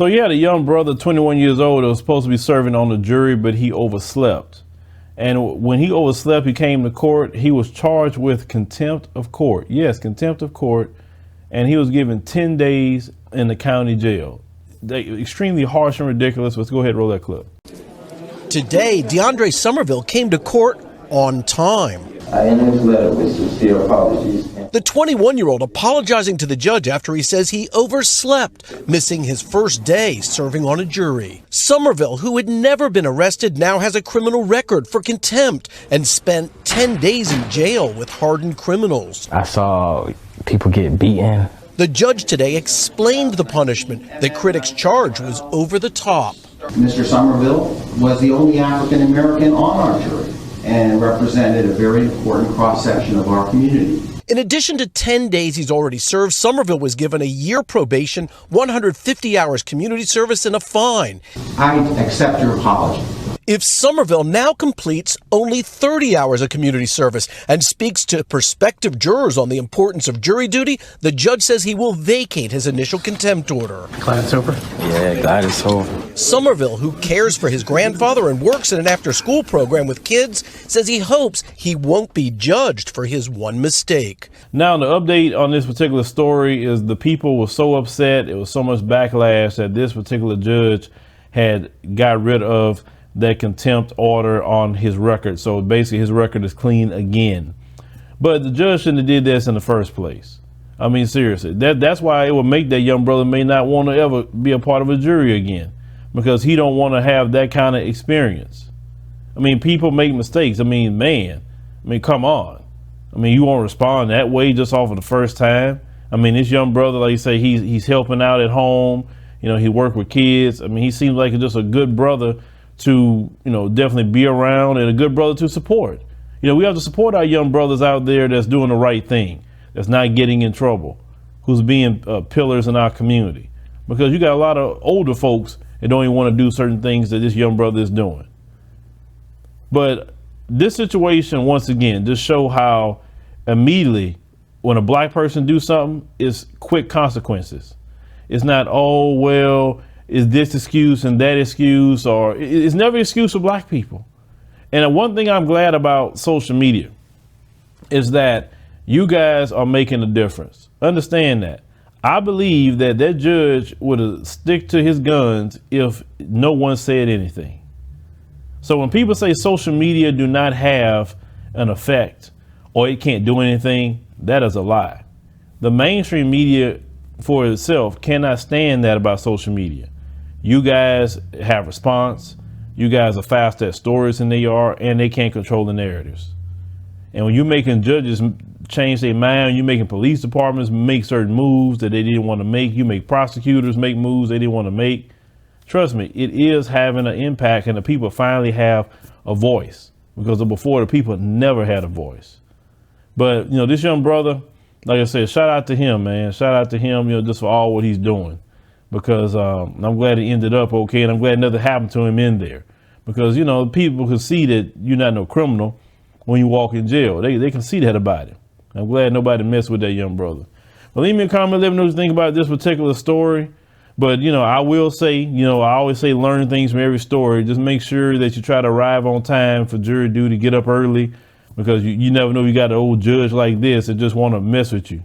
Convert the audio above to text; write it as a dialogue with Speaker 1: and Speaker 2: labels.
Speaker 1: So he had a young brother, 21 years old, that was supposed to be serving on the jury, but he overslept. And when he overslept, he came to court. He was charged with contempt of court. Yes, contempt of court. And he was given 10 days in the county jail. Extremely harsh and ridiculous. Let's go ahead and roll that clip.
Speaker 2: Today, Deandre Somerville came to court on time.
Speaker 3: In his letter with sincere apologies.
Speaker 2: The 21-year-old apologizing to the judge after he says he overslept, missing his first day serving on a jury. Somerville, who had never been arrested, now has a criminal record for contempt and spent 10 days in jail with hardened criminals.
Speaker 4: I saw people get beaten.
Speaker 2: The judge today explained the punishment that critics charge was over the top.
Speaker 3: Mr. Somerville was the only African American on our jury and represented a very important cross-section of our community.
Speaker 2: In addition to 10 days he's already served, Somerville was given a year probation, 150 hours community service, and a fine.
Speaker 3: I accept your apology.
Speaker 2: If Somerville now completes only 30 hours of community service and speaks to prospective jurors on the importance of jury duty, the judge says he will vacate his initial contempt order.
Speaker 4: Glad it's over? Yeah, glad it's over.
Speaker 2: Somerville, who cares for his grandfather and works in an after-school program with kids, says he hopes he won't be judged for his one mistake.
Speaker 1: Now, the update on this particular story is the people were so upset, it was so much backlash that this particular judge had got rid of that contempt order on his record. So basically his record is clean again. But the judge shouldn't have did this in the first place. I mean, seriously, that's why it would make that young brother may not want to ever be a part of a jury again, because he don't want to have that kind of experience. I mean, people make mistakes. I mean, man, come on. I mean, you won't respond that way just off of the first time. I mean, this young brother, like you say, he's helping out at home. You know, he worked with kids. I mean, he seems like just a good brother to, definitely be around, and a good brother to support. We have to support our young brothers out there that's doing the right thing, that's not getting in trouble, who's being pillars in our community. Because you got a lot of older folks that don't even want to do certain things that this young brother is doing. But this situation, once again, just show how immediately when a black person do something, it's quick consequences. It's not, oh, well, is this excuse and that excuse, or it's never an excuse for black people. And one thing I'm glad about social media is that you guys are making a difference. Understand that. I believe that judge would have stick to his guns if no one said anything. So when people say social media do not have an effect or it can't do anything, that is a lie. The mainstream media for itself cannot stand that about social media. You guys have response. You guys are fast at stories than they are, and they can't control the narratives. And when you're making judges change their mind, you're making police departments make certain moves that they didn't want to make. You make prosecutors make moves they didn't want to make. Trust me, it is having an impact, and the people finally have a voice, because before the people never had a voice. But, this young brother, like I said, shout out to him, man. Shout out to him, just for all what he's doing. Because I'm glad it ended up okay, and I'm glad nothing happened to him in there. Because, people can see that you're not no criminal when you walk in jail. They can see that about it. I'm glad nobody messed with that young brother. But leave me a comment, let me know what you think about this particular story. But, I will say, I always say learn things from every story. Just make sure that you try to arrive on time for jury duty, get up early, because you never know, you got an old judge like this that just want to mess with you.